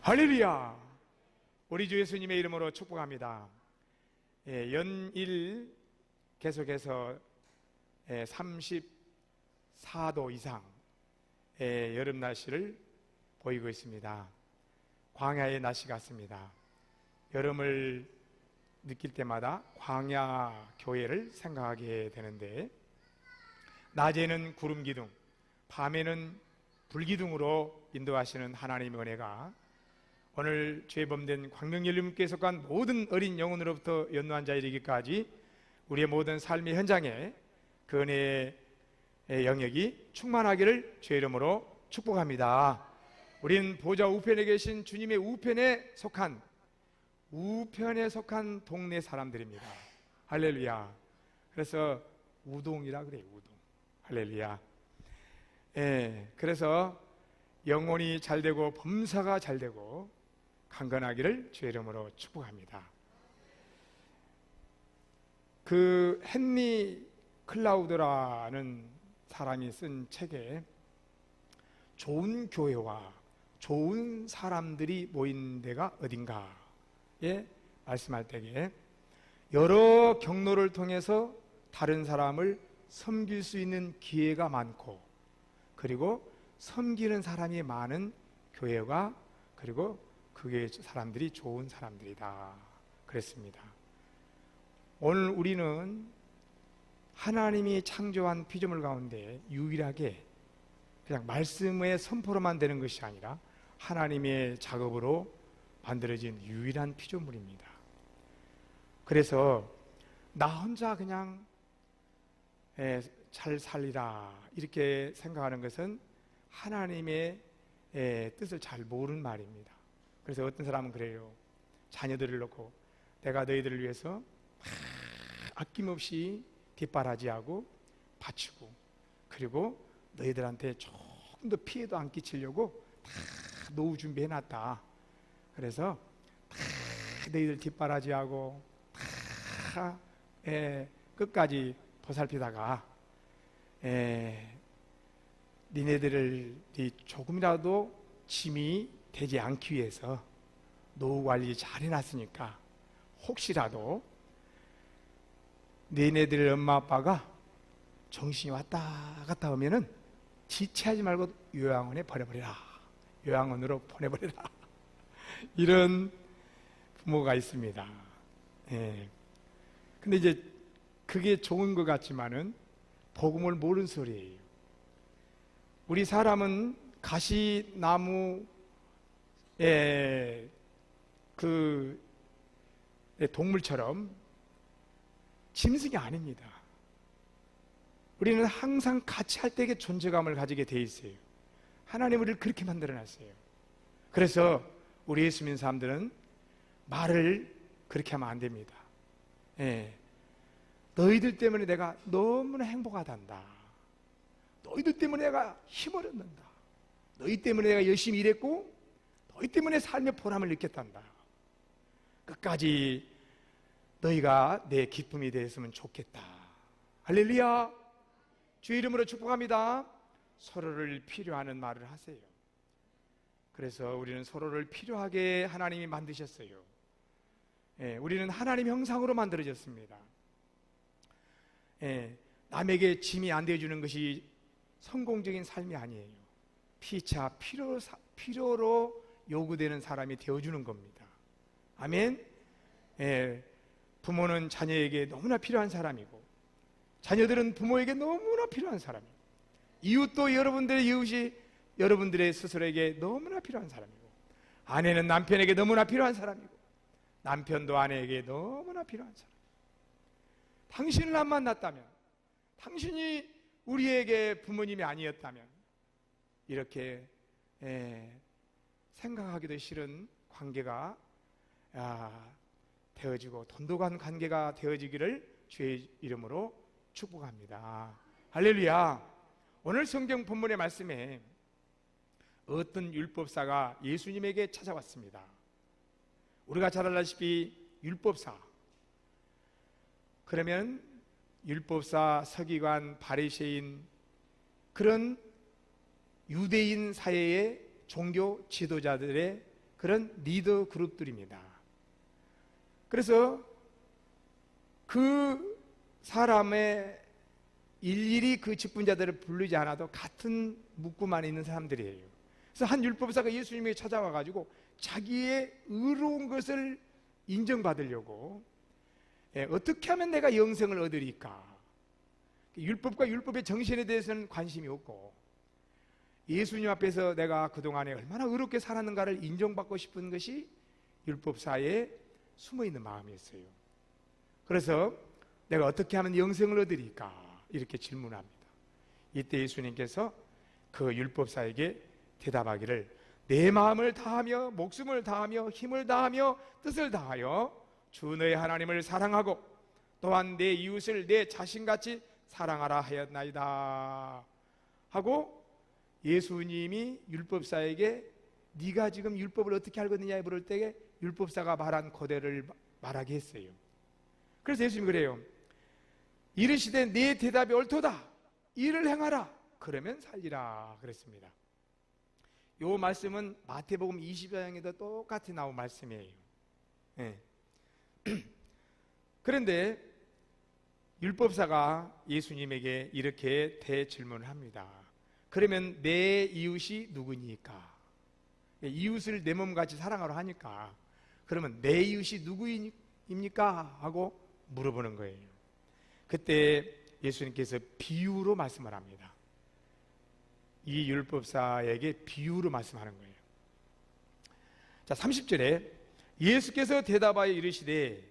할렐루야! 우리 주 예수님의 이름으로 축복합니다. 연일 계속해서 34도 이상 여름 날씨를 보이고 있습니다. 광야의 날씨 같습니다. 여름을 느낄 때마다 광야 교회를 생각하게 되는데, 낮에는 구름 기둥, 밤에는 불 기둥으로 인도하시는 하나님의 은혜가 오늘 죄범된 광명연륜교회에 속한 모든 어린 영혼으로부터 연노한 자에 이르기까지 우리의 모든 삶의 현장에 그 은혜의 영역이 충만하기를 주의 이름으로 축복합니다. 우리는 보좌 우편에 계신 주님의 우편에 속한 동네 사람들입니다. 할렐루야. 그래서 우동이라 그래요. 우동. 할렐루야. 그래서 영혼이 잘되고 범사가 잘되고 강건하기를 주의 이름으로 축복합니다. 그 헨리 클라우드라는 사람이 쓴 책에 좋은 교회와 좋은 사람들이 모인 데가 어딘가에 말씀할 때에 여러 경로를 통해서 다른 사람을 섬길 수 있는 기회가 많고, 그리고 섬기는 사람이 많은 교회가, 그리고 그게 사람들이 좋은 사람들이다 그랬습니다. 오늘 우리는 하나님이 창조한 피조물 가운데 유일하게 그냥 말씀의 선포로만 되는 것이 아니라 하나님의 작업으로 만들어진 유일한 피조물입니다. 그래서 나 혼자 그냥 잘 살리라 이렇게 생각하는 것은 하나님의 뜻을 잘 모르는 말입니다. 그래서 어떤 사람은 그래요. 자녀들을 놓고 내가 너희들을 위해서 아낌없이 뒷바라지하고 바치고, 그리고 너희들한테 조금 더 피해도 안 끼치려고 다 노후 준비해놨다. 그래서 다 너희들 뒷바라지하고 다 끝까지 보살피다가 니네들이 조금이라도 짐이 되지 않기 위해서 노후 관리 잘 해놨으니까 혹시라도 너네들 엄마 아빠가 정신이 왔다 갔다 하면은 지체하지 말고 요양원에 보내버리라. 요양원으로 보내버리라. 이런 부모가 있습니다. 근데 이제 그게 좋은 것 같지만은 복음을 모르는 소리예요. 우리 사람은 가시나무 그 동물처럼 짐승이 아닙니다. 우리는 항상 같이 할 때에 존재감을 가지게 돼 있어요. 하나님 우리를 그렇게 만들어놨어요. 그래서 우리 예수 믿는 사람들은 말을 그렇게 하면 안 됩니다. 너희들 때문에 내가 너무나 행복하단다. 너희들 때문에 내가 힘을 얻는다. 너희 때문에 내가 열심히 일했고 너희 때문에 삶의 보람을 느꼈단다. 끝까지 너희가 내 기쁨이 되었으면 좋겠다. 할렐루야. 주의 이름으로 축복합니다. 서로를 필요하는 말을 하세요. 그래서 우리는 서로를 필요하게 하나님이 만드셨어요. 우리는 하나님 형상으로 만들어졌습니다. 남에게 짐이 안 되어주는 것이 성공적인 삶이 아니에요. 피차 필요로 요구되는 사람이 되어주는 겁니다. 아멘. 부모는 자녀에게 너무나 필요한 사람이고, 자녀들은 부모에게 너무나 필요한 사람이고, 이웃도 여러분들의 이웃이 여러분들의 스스로에게 너무나 필요한 사람이고, 아내는 남편에게 너무나 필요한 사람이고, 남편도 아내에게 너무나 필요한 사람. 당신을 안 만났다면, 당신이 우리에게 부모님이 아니었다면 이렇게 생각하기도 싫은 관계가 되어지고 돈독한 관계가 되어지기를 주의 이름으로 축복합니다. 할렐루야. 오늘 성경 본문의 말씀에 어떤 율법사가 예수님에게 찾아왔습니다. 우리가 잘 알다시피 율법사, 그러면 율법사, 서기관, 바리새인, 그런 유대인 사회의 종교 지도자들의 그런 리더 그룹들입니다. 그래서 그 사람의 일일이 그 직분자들을 부르지 않아도 같은 묵구만 있는 사람들이에요. 그래서 한 율법사가 예수님에게 찾아와가지고 자기의 의로운 것을 인정받으려고 어떻게 하면 내가 영생을 얻으리까? 율법과 율법의 정신에 대해서는 관심이 없고 예수님 앞에서 내가 그동안에 얼마나 의롭게 살았는가를 인정받고 싶은 것이 율법사에 숨어있는 마음이었어요. 그래서 내가 어떻게 하면 영생을 얻으리까? 이렇게 질문합니다. 이때 예수님께서 그 율법사에게 대답하기를 내 마음을 다하며 목숨을 다하며 힘을 다하며 뜻을 다하여 주 너의 하나님을 사랑하고 또한 내 이웃을 내 자신같이 사랑하라 하였나이다 하고 예수님이 율법사에게 네가 지금 율법을 어떻게 알겠느냐 물을 때에 율법사가 말한 그대를 말하게 했어요. 그래서 예수님이 그래요. 이르시되 네 대답이 옳도다. 이를 행하라. 그러면 살리라 그랬습니다. 이 말씀은 마태복음 20장에도 똑같이 나온 말씀이에요. 네. 그런데 율법사가 예수님에게 이렇게 대질문을 합니다. 그러면 내 이웃이 누구니까? 이웃을 내 몸같이 사랑하라 하니까 그러면 내 이웃이 누구입니까? 하고 물어보는 거예요. 그때 예수님께서 비유로 말씀을 합니다. 이 율법사에게 비유로 말씀하는 거예요. 자, 30절에 예수께서 대답하여 이르시되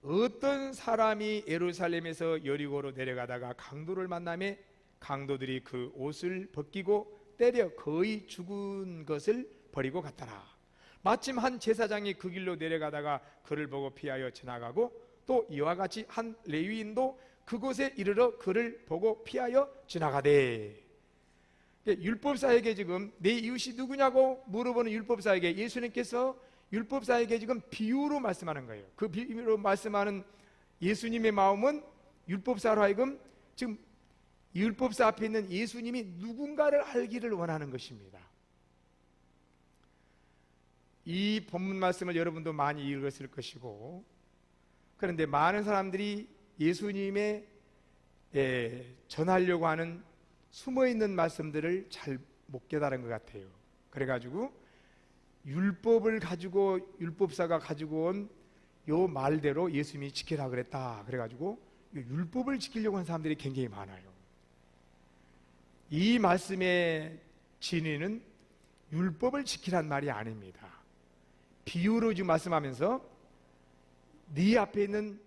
어떤 사람이 예루살렘에서 여리고로 내려가다가 강도를 만나매 강도들이 그 옷을 벗기고 때려 거의 죽은 것을 버리고 갔더라. 마침 한 제사장이 그 길로 내려가다가 그를 보고 피하여 지나가고 또 이와 같이 한 레위인도 그곳에 이르러 그를 보고 피하여 지나가되. 율법사에게 지금 내 이웃이 누구냐고 물어보는 율법사에게 예수님께서 율법사에게 지금 비유로 말씀하는 거예요. 그 비유로 말씀하는 예수님의 마음은 율법사로 하여금 지금 율법사 앞에 있는 예수님이 누군가를 알기를 원하는 것입니다. 이 본문 말씀을 여러분도 많이 읽었을 것이고, 그런데 많은 사람들이 예수님의 전하려고 하는 숨어있는 말씀들을 잘 못 깨달은 것 같아요. 그래가지고 율법을 가지고 율법사가 가지고 온 요 말대로 예수님이 지키라 그랬다 그래가지고 율법을 지키려고 하는 사람들이 굉장히 많아요. 이 말씀의 진리는 율법을 지키란 말이 아닙니다. 비유로 지금 말씀하면서 네 앞에 있는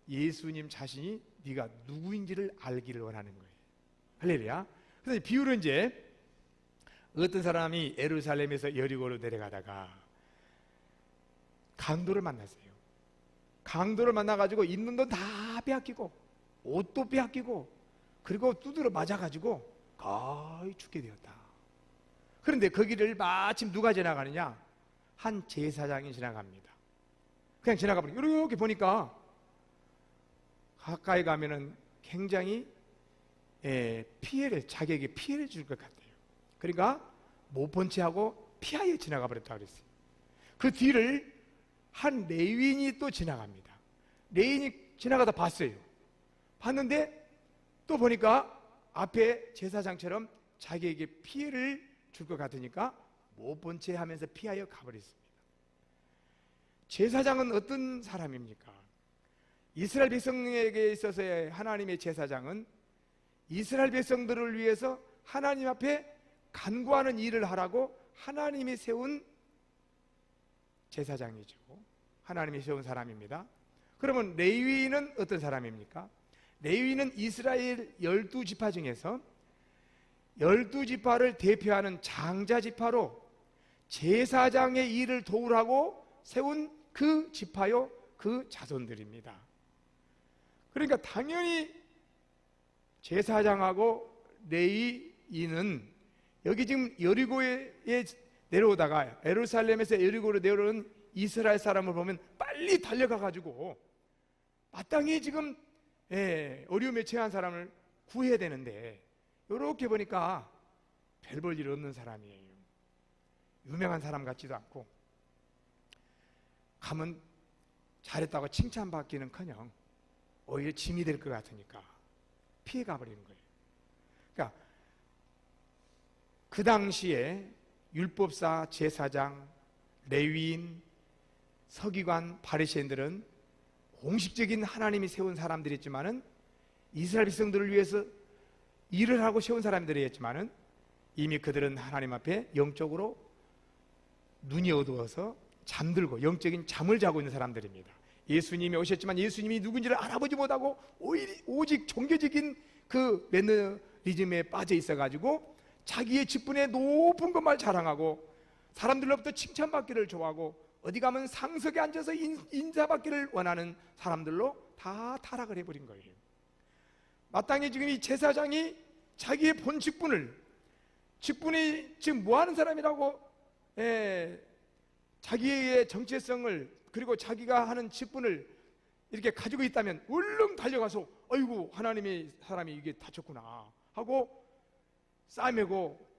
예수님 자신이 네가 누구인지를 알기를 원하는 거예요. 할렐루야. 그래서 비유로 이제 어떤 사람이 예루살렘에서 여리고로 내려가다가 강도를 만났어요. 강도를 만나가지고 있는 돈 다 빼앗기고 옷도 빼앗기고 그리고 두드려 맞아가지고 거의 죽게 되었다. 그런데 거기를 마침 누가 지나가느냐? 한 제사장이 지나갑니다. 그냥 지나가버리고 이렇게 보니까 가까이 가면은 굉장히 자기에게 피해를 줄 것 같아요. 그러니까 못 본 채 하고 피하여 지나가 버렸다고 그랬어요. 그 뒤를 한 레위인이 또 지나갑니다. 레위인이 지나가다 봤어요. 봤는데 또 보니까 앞에 제사장처럼 자기에게 피해를 줄 것 같으니까 못 본 채 하면서 피하여 가버렸습니다. 제사장은 어떤 사람입니까? 이스라엘 백성에게 있어서의 하나님의 제사장은 이스라엘 백성들을 위해서 하나님 앞에 간구하는 일을 하라고 하나님이 세운 제사장이죠. 하나님이 세운 사람입니다. 그러면 레위인은 어떤 사람입니까? 레위인은 이스라엘 12지파 중에서 12지파를 대표하는 장자지파로 제사장의 일을 도우라고 세운 그 지파요, 그 자손들입니다. 그러니까 당연히 제사장하고 레위인은 여기 지금 여리고에 내려오다가 예루살렘에서 여리고로 내려오는 이스라엘 사람을 보면 빨리 달려가 가지고 마땅히 지금 어려움에 처한 사람을 구해야 되는데 이렇게 보니까 별 볼 일 없는 사람이에요. 유명한 사람 같지도 않고, 가면 잘했다고 칭찬받기는커녕 오히려 짐이 될 것 같으니까 피해가 버리는 거예요. 그러니까 그 당시에 율법사, 제사장, 레위인, 서기관, 바리새인들은 공식적인 하나님이 세운 사람들이었지만은, 이스라엘 백성들을 위해서 일을 하고 세운 사람들이었지만은, 이미 그들은 하나님 앞에 영적으로 눈이 어두워서 잠들고 영적인 잠을 자고 있는 사람들입니다. 예수님이 오셨지만 예수님이 누군지를 알아보지 못하고 오직 종교적인 그 매너리즘에 빠져 있어가지고 자기의 직분의 높은 것만 자랑하고 사람들로부터 칭찬받기를 좋아하고 어디 가면 상석에 앉아서 인사받기를 원하는 사람들로 다 타락을 해버린 거예요. 마땅히 지금 이 제사장이 자기의 본 직분이 지금 뭐하는 사람이라고, 자기의 정체성을, 그리고 자기가 하는 직분을 이렇게 가지고 있다면 얼른 달려가서 아이고 하나님의 사람이 이게 다쳤구나 하고 싸매고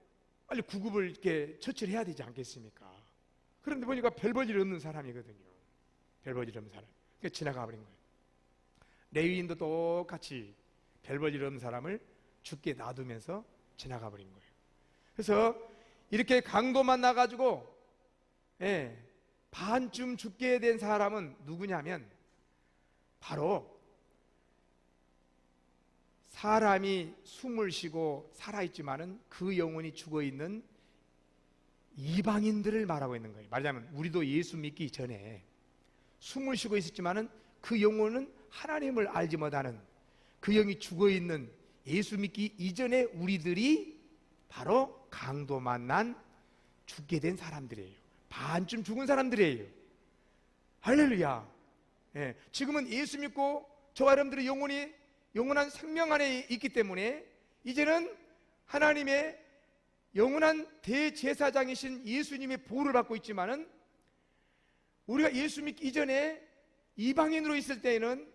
빨리 구급을 이렇게 처치를 해야 되지 않겠습니까? 그런데 보니까 별 볼 일 없는 사람이거든요. 별 볼 일 없는 사람. 그러니까 지나가 버린 거예요. 레위인도 똑같이 별 볼 일 없는 사람을 죽게 놔두면서 지나가 버린 거예요. 그래서 이렇게 강도만 나가지고 반쯤 죽게 된 사람은 누구냐면 바로 사람이 숨을 쉬고 살아있지만은 그 영혼이 죽어있는 이방인들을 말하고 있는 거예요. 말하자면 우리도 예수 믿기 전에 숨을 쉬고 있었지만은 그 영혼은 하나님을 알지 못하는, 그 영이 죽어있는 예수 믿기 이전에 우리들이 바로 강도 만난 죽게 된 사람들이에요. 반쯤 죽은 사람들이에요. 할렐루야. 지금은 예수 믿고 저와 여러분들의 영원한 생명 안에 있기 때문에 이제는 하나님의 영원한 대제사장이신 예수님의 보호를 받고 있지만은, 우리가 예수 믿기 이전에 이방인으로 있을 때에는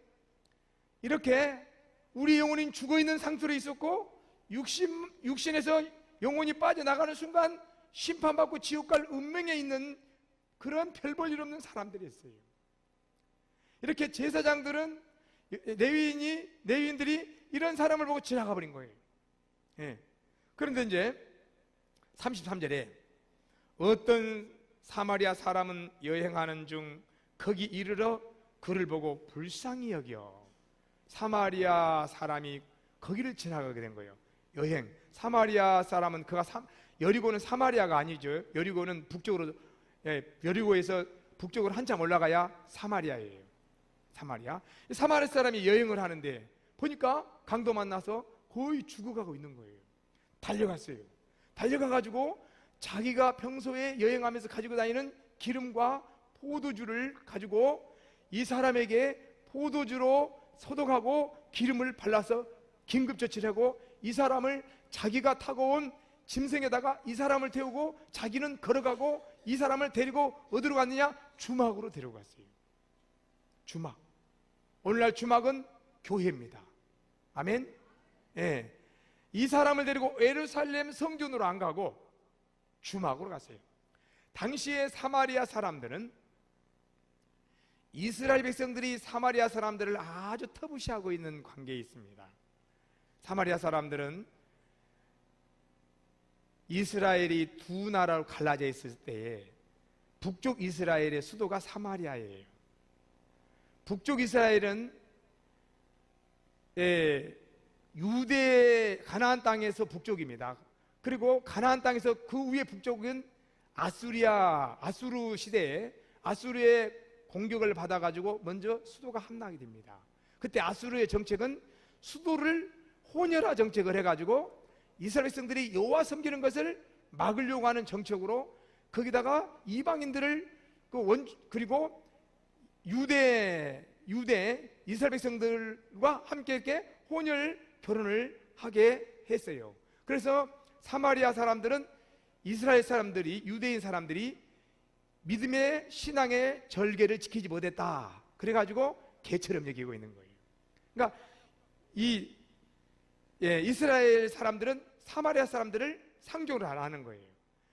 이렇게 우리 영혼이 죽어있는 상태로 있었고, 육신에서 영혼이 빠져나가는 순간 심판받고 지옥 갈 운명에 있는 그런 별 볼 일 없는 사람들이었어요. 이렇게 제사장들은, 레위인들이 이런 사람을 보고 지나가 버린 거예요. 그런데 이제 33절에 어떤 사마리아 사람은 여행하는 중 거기 이르러 그를 보고 불쌍히 여겨. 사마리아 사람이 거기를 지나가게 된 거예요. 여행. 사마리아 사람은 여리고는 사마리아가 아니죠. 여리고는 북쪽으로, 여리고에서 북쪽으로 한참 올라가야 사마리아예요. 사마리아 사람이 여행을 하는데 보니까 강도 만나서 거의 죽어가고 있는 거예요. 달려갔어요. 달려가가지고 자기가 평소에 여행하면서 가지고 다니는 기름과 포도주를 가지고 이 사람에게 포도주로 소독하고 기름을 발라서 긴급조치하고 이 사람을 자기가 타고 온 짐승에다가 이 사람을 태우고 자기는 걸어가고 이 사람을 데리고 어디로 갔느냐? 주막으로 데려갔어요. 주막. 오늘날 주막은 교회입니다. 아멘. 이 사람을 데리고 예루살렘 성전으로 안 가고 주막으로 갔어요. 당시에 사마리아 사람들은, 이스라엘 백성들이 사마리아 사람들을 아주 터부시하고 있는 관계에 있습니다. 사마리아 사람들은 이스라엘이 두 나라로 갈라져 있을 때에 북쪽 이스라엘의 수도가 사마리아예요. 북쪽 이스라엘은 유대 가나안 땅에서 북쪽입니다. 그리고 가나안 땅에서 그 위에 북쪽은 아수르 시대에 아수르의 공격을 받아가지고 먼저 수도가 함락이 됩니다. 그때 아수르의 정책은 수도를 혼혈화 정책을 해가지고 이스라엘 백성들이 여호와 섬기는 것을 막으려고 하는 정책으로 거기다가 이방인들을 그리고 유대 이스라엘 백성들과 함께 이렇게 혼혈 결혼을 하게 했어요. 그래서 사마리아 사람들은 이스라엘 사람들이, 유대인 사람들이 믿음의 신앙의 절개를 지키지 못했다. 그래가지고 개처럼 여기고 있는 거예요. 그러니까 이스라엘 사람들은 사마리아 사람들을 상종을 안 하는 거예요.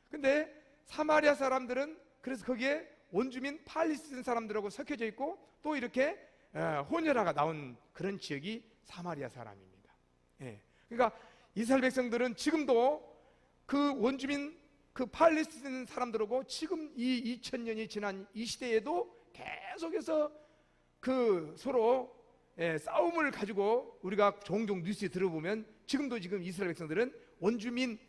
근데 사마리아 사람들은 그래서 거기에 원주민 팔레스틴 사람들하고 섞여져 있고 또 이렇게 혼혈아가 나온 그런 지역이 사마리아 사람입니다. 예. 그러니까 이스라엘 백성들은 지금도 그 원주민 그 팔레스틴 사람들하고 지금 이 2000년이 지난 이 시대에도 계속해서 그 서로 싸움을 가지고 우리가 종종 뉴스에 들어보면 지금도 지금 이스라엘 백성들은 원주민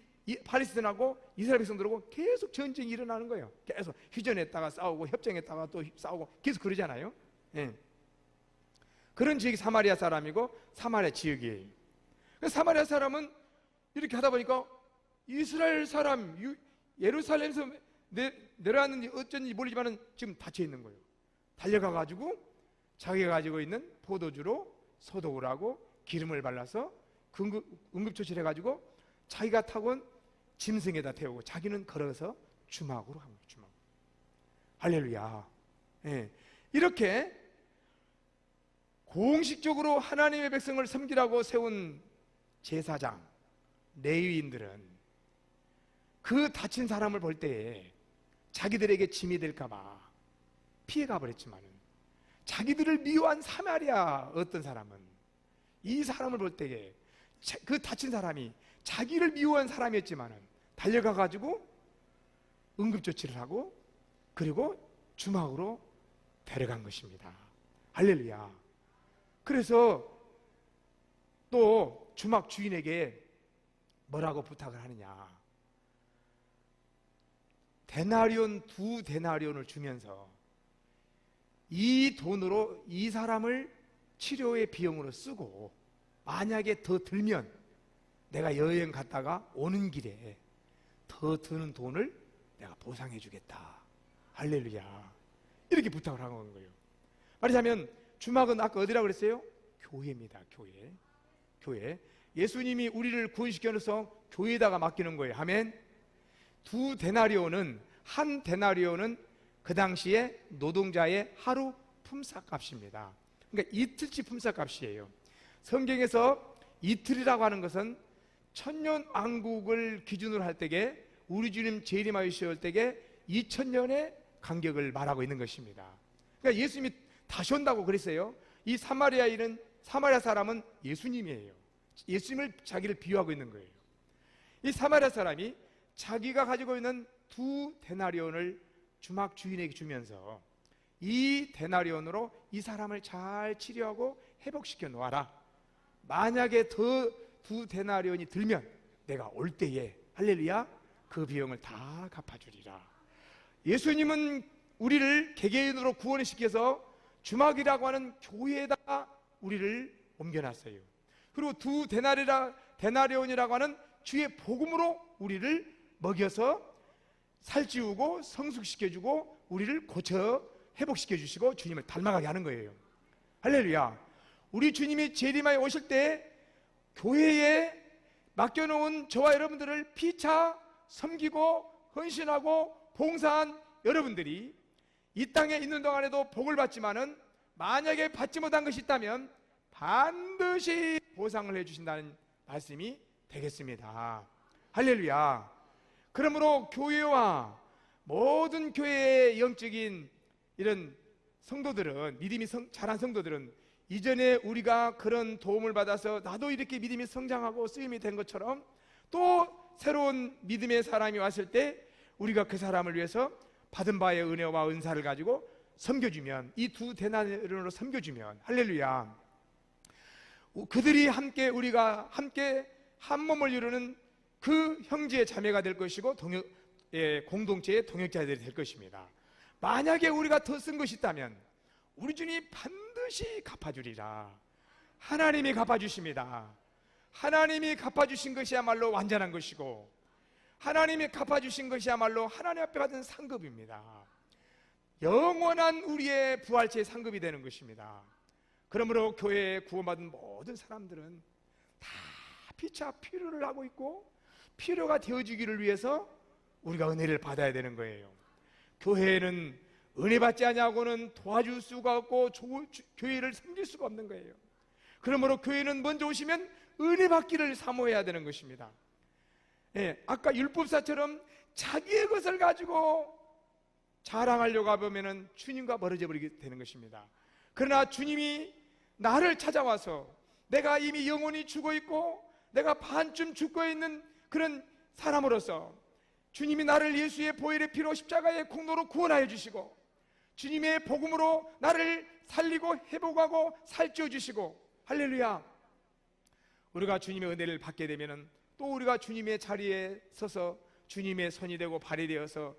팔레스틴하고 이스라엘 백성들하고 계속 전쟁이 일어나는 거예요. 계속 휴전했다가 싸우고 협정했다가 또 싸우고 계속 그러잖아요. 예. 그런 지역이 사마리아 사람이고 사마리아 지역이에요. 사마리아 사람은 이렇게 하다 보니까 이스라엘 사람 예루살렘에서 내려왔는지 어쩐지 모르지만 지금 닫혀 있는 거예요. 달려가 가지고 자기가 가지고 있는 포도주로 소독을 하고 기름을 발라서 응급처치를 해가지고 자기가 타고 온 짐승에다 태우고 자기는 걸어서 주막으로 간 거예요. 주막. 할렐루야. 예. 이렇게 공식적으로 하나님의 백성을 섬기라고 세운 제사장, 레위인들은 그 다친 사람을 볼 때에 자기들에게 짐이 될까봐 피해가 버렸지만은 자기들을 미워한 사마리아 어떤 사람은 이 사람을 볼 때에 그 다친 사람이 자기를 미워한 사람이었지만은 달려가 가지고 응급조치를 하고 그리고 주막으로 데려간 것입니다. 할렐루야. 그래서 또 주막 주인에게 뭐라고 부탁을 하느냐, 데나리온 2데나리온을 주면서 이 돈으로 이 사람을 치료의 비용으로 쓰고 만약에 더 들면 내가 여행 갔다가 오는 길에 더 드는 돈을 내가 보상해 주겠다. 할렐루야. 이렇게 부탁을 한 거예요. 말하자면 주막은 아까 어디라고 그랬어요? 교회입니다. 교회. 예수님이 우리를 구원시켜서 교회에다가 맡기는 거예요. 아멘. 2데나리온은 한 데나리온은 그 당시에 노동자의 하루 품삯값입니다. 그러니까 이틀치 품삯값이에요. 성경에서 이틀이라고 하는 것은 천년왕국을 기준으로 할 때에 우리 주님 재림하실 때에 2000년의 간격을 말하고 있는 것입니다. 그러니까 예수님이 다시 온다고 그랬어요. 이 사마리아 사람은 예수님이에요. 예수님을 자기를 비유하고 있는 거예요. 이 사마리아 사람이 자기가 가지고 있는 2데나리온을 주막 주인에게 주면서 이 데나리온으로 이 사람을 잘 치료하고 회복시켜 놓아라. 만약에 더 2데나리온이 들면 내가 올 때에 할렐루야 그 비용을 다 갚아주리라. 예수님은 우리를 개개인으로 구원시켜서 주막이라고 하는 교회에다가 우리를 옮겨놨어요. 그리고 2데나리온이라고 하는 주의 복음으로 우리를 먹여서 살찌우고 성숙시켜주고 우리를 고쳐 회복시켜주시고 주님을 닮아가게 하는 거예요. 할렐루야. 우리 주님이 재림하여 오실 때 교회에 맡겨놓은 저와 여러분들을 피차 섬기고 헌신하고 봉사한 여러분들이 이 땅에 있는 동안에도 복을 받지만은 만약에 받지 못한 것이 있다면 반드시 보상을 해주신다는 말씀이 되겠습니다. 할렐루야. 그러므로 교회와 모든 교회의 영적인 이런 성도들은, 믿음이 자란 성도들은 이전에 우리가 그런 도움을 받아서 나도 이렇게 믿음이 성장하고 쓰임이 된 것처럼 또 새로운 믿음의 사람이 왔을 때 우리가 그 사람을 위해서 받은 바의 은혜와 은사를 가지고 섬겨주면, 이 2데나리온으로 섬겨주면, 할렐루야, 그들이 함께, 우리가 함께 한 몸을 이루는 그 형제 자매가 될 것이고 공동체의 동역자들이 될 것입니다. 만약에 우리가 더 쓴 것이 있다면 우리 주님이 반드시 갚아주리라. 하나님이 갚아주십니다. 하나님이 갚아주신 것이야말로 완전한 것이고 하나님이 갚아주신 것이야말로 하나님 앞에 받은 상급입니다. 영원한 우리의 부활체의 상급이 되는 것입니다. 그러므로 교회에 구원받은 모든 사람들은 다 피차 필요를 하고 있고 필요가 되어주기를 위해서 우리가 은혜를 받아야 되는 거예요. 교회는 은혜 받지 않냐고는 도와줄 수가 없고 교회를 섬길 수가 없는 거예요. 그러므로 교회는 먼저 오시면 은혜 받기를 사모해야 되는 것입니다. 예, 아까 율법사처럼 자기의 것을 가지고 자랑하려고 하면은 주님과 멀어져 버리게 되는 것입니다. 그러나 주님이 나를 찾아와서 내가 이미 영혼이 죽어 있고 내가 반쯤 죽고 있는 그런 사람으로서 주님이 나를 예수의 보혈의 피로 십자가의 공로로 구원하여 주시고 주님의 복음으로 나를 살리고 회복하고 살찌워 주시고, 할렐루야, 우리가 주님의 은혜를 받게 되면은 또 우리가 주님의 자리에 서서 주님의 손이 되고 발이 되어서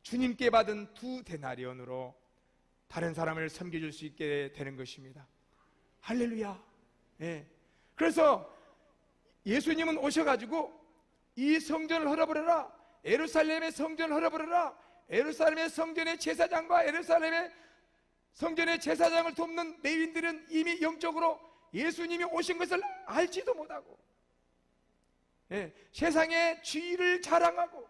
주님께 받은 2데나리온으로 다른 사람을 섬겨줄 수 있게 되는 것입니다. 할렐루야. 예. 그래서 예수님은 오셔가지고 이 성전을 헐어버려라, 예루살렘의 성전을 헐어버려라, 예루살렘의 성전의 제사장과 예루살렘의 성전의 제사장을 돕는 레위인들은 이미 영적으로 예수님이 오신 것을 알지도 못하고, 예, 세상의 지위를 자랑하고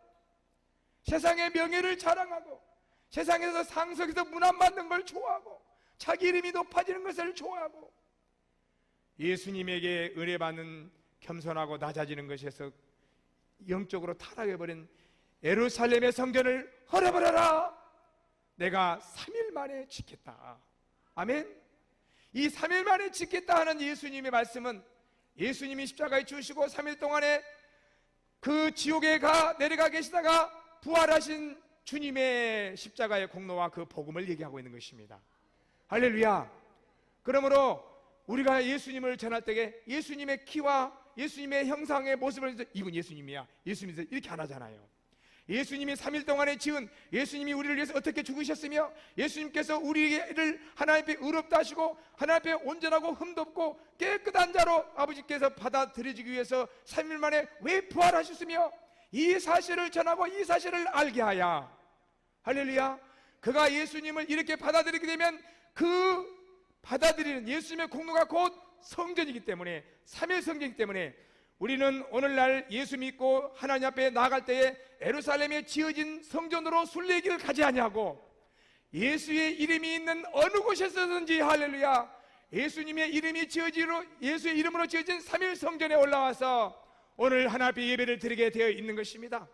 세상의 명예를 자랑하고 세상에서 상석에서 문안 받는 걸 좋아하고 자기 이름이 높아지는 것을 좋아하고 예수님에게 은혜 받는 겸손하고 낮아지는 것에서 영적으로 타락해버린 예루살렘의 성전을 헐어버려라, 내가 3일 만에 짓겠다. 아멘. 이 3일 만에 짓겠다 하는 예수님의 말씀은 예수님이 십자가에 죽으시고 3일 동안에 그 지옥에 내려가 계시다가 부활하신 주님의 십자가의 공로와 그 복음을 얘기하고 있는 것입니다. 할렐루야. 그러므로 우리가 예수님을 전할 때에 예수님의 키와 예수님의 형상의 모습을, 이건 예수님이야, 예수님이 이렇게 안 하잖아요. 예수님이 3일 동안에 지은, 예수님이 우리를 위해서 어떻게 죽으셨으며 예수님께서 우리를 하나님 앞에 의롭다 하시고 하나님 앞에 온전하고 흠도 없고 깨끗한 자로 아버지께서 받아들여지기 위해서 3일 만에 왜 부활하셨으며 이 사실을 전하고 이 사실을 알게 하여, 할렐루야, 그가 예수님을 이렇게 받아들이게 되면 그 받아들이는 예수님의 공로가 곧 성전이기 때문에, 3일 성전이기 때문에 우리는 오늘날 예수 믿고 하나님 앞에 나아갈 때에 예루살렘에 지어진 성전으로 순례길을 가지 아니하고 예수의 이름이 있는 어느 곳에서든지, 할렐루야, 예수님의 이름이 예수의 이름으로 지어진 3일 성전에 올라와서 오늘 하나님 앞에 예배를 드리게 되어 있는 것입니다.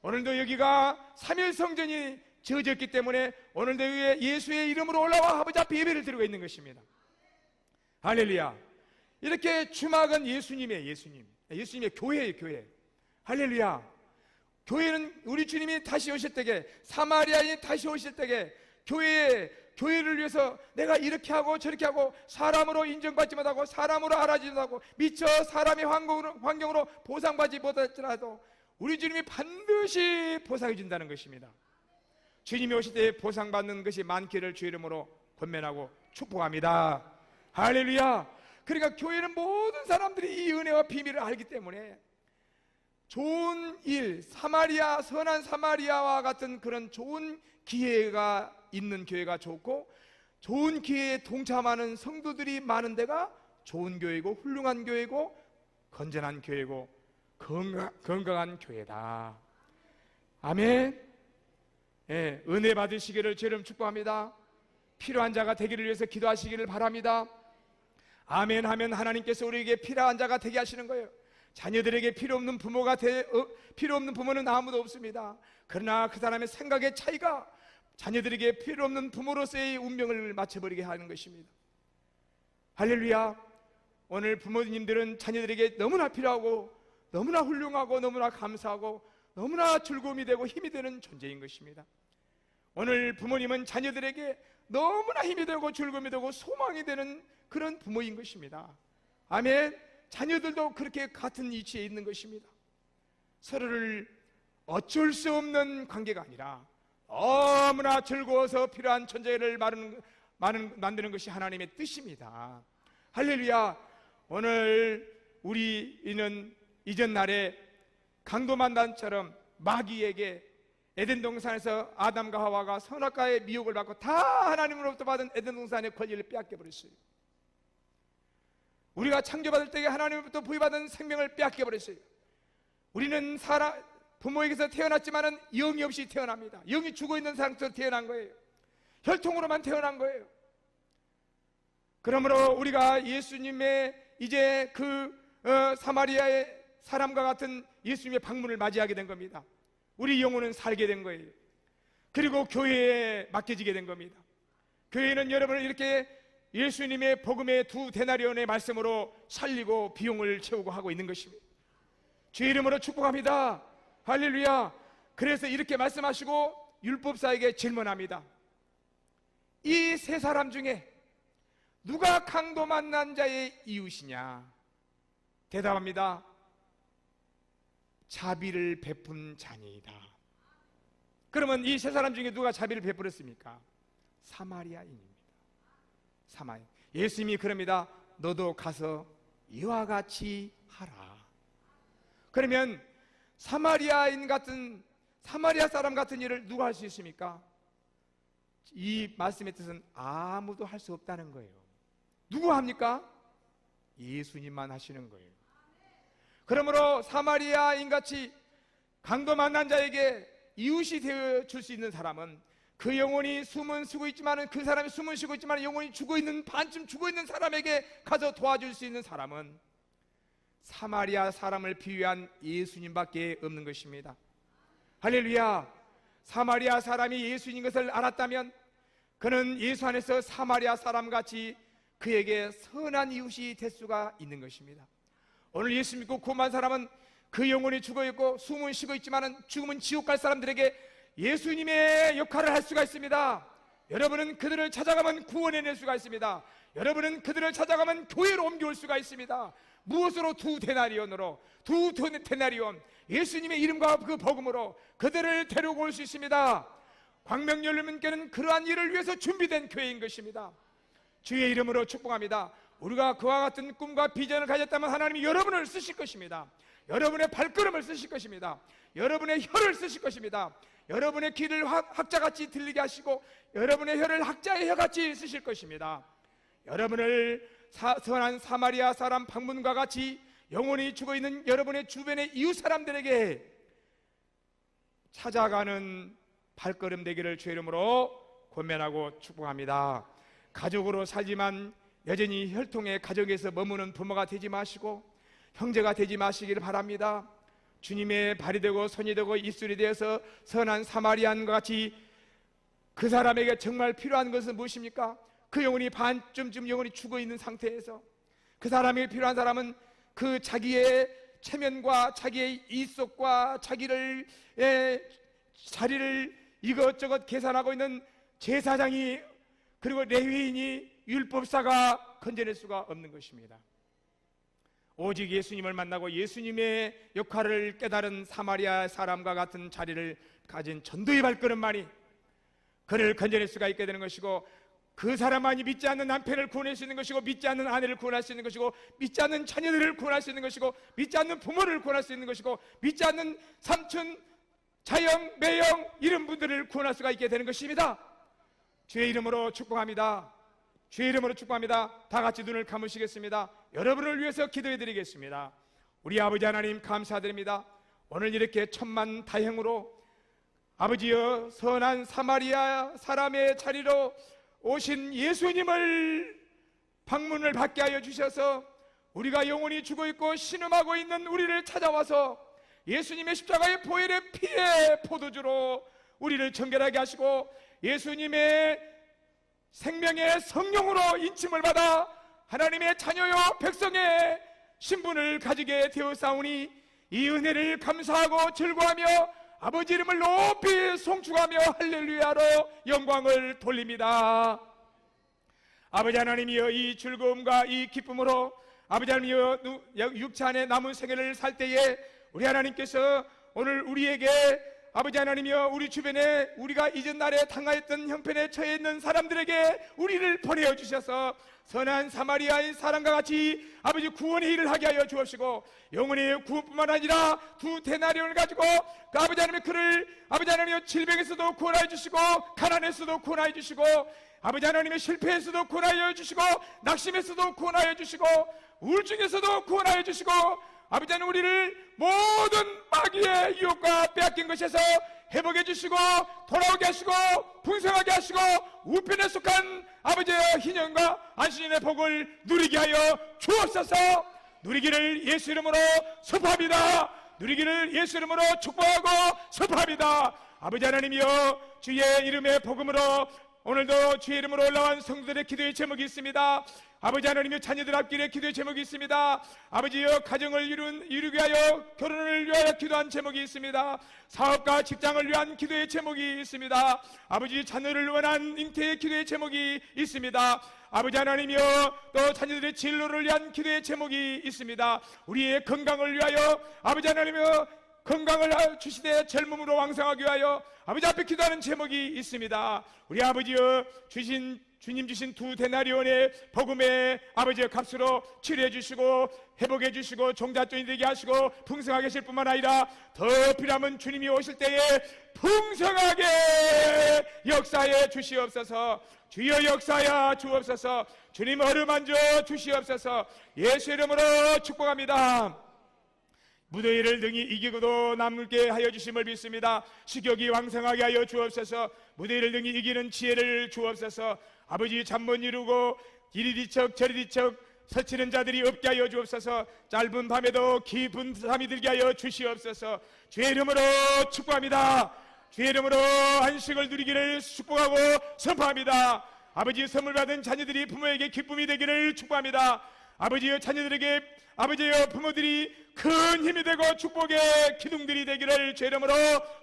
오늘도 여기가 3일 성전이 지어졌기 때문에 오늘도 예수의 이름으로 올라와 아버지 앞에 예배를 드리고 있는 것입니다. 할렐루야. 이렇게 주막은 예수님의 교회예요, 교회. 할렐루야. 교회는 우리 주님이 다시 오실 때에, 사마리아인이 다시 오실 때에 교회를 위해서 내가 이렇게 하고 저렇게 하고 사람으로 인정받지 못하고 사람으로 알아지지 못하고 미처 사람의 환경으로 보상받지 못할지라도 우리 주님이 반드시 보상해 준다는 것입니다. 주님이 오실 때 보상받는 것이 많기를 주 이름으로 권면하고 축복합니다. 할렐루야. 그러니까 교회는 모든 사람들이 이 은혜와 비밀을 알기 때문에 좋은 일, 선한 사마리아와 같은 그런 좋은 기회가 있는 교회가 좋고, 좋은 기회에 동참하는 성도들이 많은 데가 좋은 교회고 훌륭한 교회고 건전한 교회고 건강한 교회다. 아멘. 예, 은혜 받으시기를 주님 축복합니다. 필요한 자가 되기를 위해서 기도하시기를 바랍니다. 아멘 하면 하나님께서 우리에게 필요한 자가 되게 하시는 거예요. 자녀들에게 필요 없는 부모는 아무도 없습니다. 그러나 그 사람의 생각의 차이가 자녀들에게 필요 없는 부모로서의 운명을 맞춰버리게 하는 것입니다. 할렐루야. 오늘 부모님들은 자녀들에게 너무나 필요하고 너무나 훌륭하고 너무나 감사하고 너무나 즐거움이 되고 힘이 되는 존재인 것입니다. 오늘 부모님은 자녀들에게 너무나 힘이 되고 즐거움이 되고 소망이 되는 그런 부모인 것입니다. 아멘. 자녀들도 그렇게 같은 위치에 있는 것입니다. 서로를 어쩔 수 없는 관계가 아니라 너무나 즐거워서 필요한 존재를 만드는 것이 하나님의 뜻입니다. 할렐루야. 오늘 우리는 이전 날에 강도만단처럼 마귀에게 에덴 동산에서 아담과 하와가 선악과의 미혹을 받고 다 하나님으로부터 받은 에덴 동산의 권리를 빼앗겨버렸어요. 우리가 창조받을 때에 하나님으로부터 부여받은 생명을 빼앗겨버렸어요. 우리는 부모에게서 태어났지만은 영이 없이 태어납니다. 영이 죽어있는 상태로 태어난 거예요. 혈통으로만 태어난 거예요. 그러므로 우리가 예수님의 이제 사마리아의 사람과 같은 예수님의 방문을 맞이하게 된 겁니다. 우리 영혼은 살게 된 거예요. 그리고 교회에 맡겨지게 된 겁니다. 교회는 여러분을 이렇게 예수님의 복음의 2데나리온의 말씀으로 살리고 비용을 채우고 하고 있는 것입니다. 주의 이름으로 축복합니다. 할렐루야. 그래서 이렇게 말씀하시고 율법사에게 질문합니다. 이 세 사람 중에 누가 강도 만난 자의 이웃이냐? 대답합니다. 자비를 베푼 자니이다. 그러면 이 세 사람 중에 누가 자비를 베풀었습니까? 사마리아인입니다. 사마리아. 예수님이 그럽니다. 너도 가서 이와 같이 하라. 그러면 사마리아 사람 같은 일을 누가 할 수 있습니까? 이 말씀의 뜻은 아무도 할 수 없다는 거예요. 누구 합니까? 예수님만 하시는 거예요. 그러므로 사마리아인 같이 강도 만난 자에게 이웃이 되어 줄 수 있는 사람은 그 영혼이 숨은 쉬고 있지만 그 사람이 숨은 쉬고 있지만 영혼이 죽어 있는 반쯤 죽어 있는 사람에게 가서 도와줄 수 있는 사람은 사마리아 사람을 비유한 예수님밖에 없는 것입니다. 할렐루야. 사마리아 사람이 예수인 것을 알았다면 그는 예수 안에서 사마리아 사람같이 그에게 선한 이웃이 될 수가 있는 것입니다. 오늘 예수 믿고 구원한 사람은 그 영혼이 죽어있고 숨은 쉬고 있지만 죽으면 지옥 갈 사람들에게 예수님의 역할을 할 수가 있습니다. 여러분은 그들을 찾아가면 구원해낼 수가 있습니다. 여러분은 그들을 찾아가면 교회로 옮겨올 수가 있습니다. 무엇으로? 2데나리온으로. 2데나리온 예수님의 이름과 그 복음으로 그들을 데리고 올 수 있습니다. 광명열림교회는 그러한 일을 위해서 준비된 교회인 것입니다. 주의 이름으로 축복합니다. 우리가 그와 같은 꿈과 비전을 가졌다면 하나님이 여러분을 쓰실 것입니다. 여러분의 발걸음을 쓰실 것입니다. 여러분의 혀를 쓰실 것입니다. 여러분의 귀를 학자같이 들리게 하시고 여러분의 혀를 학자의 혀같이 쓰실 것입니다. 여러분을 선한 사마리아 사람 방문과 같이 영혼이 죽어있는 여러분의 주변의 이웃 사람들에게 찾아가는 발걸음 되기를 주의 이름으로 권면하고 축복합니다. 가족으로 살지만 여전히 혈통의 가정에서 머무는 부모가 되지 마시고 형제가 되지 마시기를 바랍니다. 주님의 발이 되고 손이 되고 입술이 되어서 선한 사마리아인과 같이 그 사람에게 정말 필요한 것은 무엇입니까? 그 영혼이 반쯤 영혼이 죽어있는 상태에서 그 사람에게 필요한 사람은 그 자기의 체면과 자기의 이속과 자기를 자리를 이것저것 계산하고 있는 제사장이 그리고 레위인이 율법사가 건져낼 수가 없는 것입니다. 오직 예수님을 만나고 예수님의 역할을 깨달은 사마리아 사람과 같은 자리를 가진 전도의 발걸음만이 그를 건져낼 수가 있게 되는 것이고 그 사람만이 믿지 않는 남편을 구원할 수 있는 것이고 믿지 않는 아내를 구원할 수 있는 것이고 믿지 않는 자녀들을 구원할 수 있는 것이고 믿지 않는 부모를 구원할 수 있는 것이고 믿지 않는 삼촌, 자영, 매영 이런 분들을 구원할 수가 있게 되는 것입니다. 주의 이름으로 축복합니다. 주의 이름으로 축복합니다. 다 같이 눈을 감으시겠습니다. 여러분을 위해서 기도해 드리겠습니다. 우리 아버지 하나님 감사드립니다. 오늘 이렇게 천만다행으로 아버지여 선한 사마리아 사람의 자리로 오신 예수님을 방문을 받게 하여 주셔서 우리가 영혼이 죽어있고 신음하고 있는 우리를 찾아와서 예수님의 십자가의 보혈의 피의 포도주로 우리를 정결하게 하시고 예수님의 생명의 성령으로 인침을 받아 하나님의 자녀요 백성의 신분을 가지게 되었사오니 이 은혜를 감사하고 즐거워하며 아버지 이름을 높이 송축하며 할렐루야로 영광을 돌립니다. 아버지 하나님이여 이 즐거움과 이 기쁨으로 아버지 하나님이여 육체 안에 남은 생애를 살 때에 우리 하나님께서 오늘 우리에게 아버지 하나님이여 우리 주변에 우리가 이전 날에 당하였던 형편에 처해 있는 사람들에게 우리를 보내어 주셔서 선한 사마리아인 사람과 같이 아버지 구원의 일을 하게 하여 주옵시고 영혼의 구원뿐만 아니라 2데나리온을 가지고 그 아버지 하나님의 그를 아버지 하나님의 질병에서도 구원하여 주시고 가난에서도 구원하여 주시고 아버지 하나님의 실패에서도 구원하여 주시고 낙심에서도 구원하여 주시고 우울증에서도 구원하여 주시고 아버지 하나님 우리를 모든 마귀의 유혹과 빼앗긴 것에서 회복해 주시고 돌아오게 하시고 풍성하게 하시고 우편에 속한 아버지의 희년과 안식년의 복을 누리게 하여 주옵소서. 누리기를 예수 이름으로 선포합니다. 누리기를 예수 이름으로 축복하고 선포합니다. 아버지 하나님이여, 주의 이름의 복음으로 오늘도 주의 이름으로 올라온 성도들의 기도의 제목이 있습니다. 아버지 하나님의 자녀들 앞길에 기도의 제목이 있습니다. 아버지여, 가정을 이루기 위하여, 결혼을 위하여 기도한 제목이 있습니다. 사업과 직장을 위한 기도의 제목이 있습니다. 아버지, 자녀를 원한 잉태의 기도의 제목이 있습니다. 아버지 하나님이여, 또 자녀들의 진로를 위한 기도의 제목이 있습니다. 우리의 건강을 위하여 아버지 하나님이여, 건강을 주시되 젊음으로 왕성하기 위하여 아버지 앞에 기도하는 제목이 있습니다. 우리 아버지여, 주님 주신 2데나리온의 복음의 아버지의 값으로 치료해 주시고 회복해 주시고 종잣돈이 되게 하시고 풍성하게 하실 뿐만 아니라 더 필요하면 주님이 오실 때에 풍성하게 역사해 주시옵소서. 주여 역사하여 주옵소서. 주님 어루만져 주시옵소서. 예수 이름으로 축복합니다. 무더위를 등이 이기고도 남게 하여 주심을 믿습니다. 식욕이 왕성하게 하여 주옵소서. 무더위를 등이 이기는 지혜를 주옵소서. 아버지, 잠 못 이루고 이리 뒤척 저리 뒤척 서치는 자들이 없게 하여 주옵소서. 짧은 밤에도 깊은 잠이 들게 하여 주시옵소서. 주의 이름으로 축복합니다. 주의 이름으로 안식을 누리기를 축복하고 선포합니다. 아버지, 선물 받은 자녀들이 부모에게 기쁨이 되기를 축복합니다. 아버지여, 자녀들에게 아버지여, 부모들이 큰 힘이 되고 축복의 기둥들이 되기를 주의 이름으로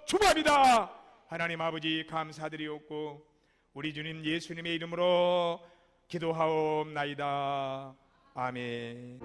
축복합니다. 하나님 아버지, 감사드리옵고 우리 주님 예수님의 이름으로 기도하옵나이다. 아멘.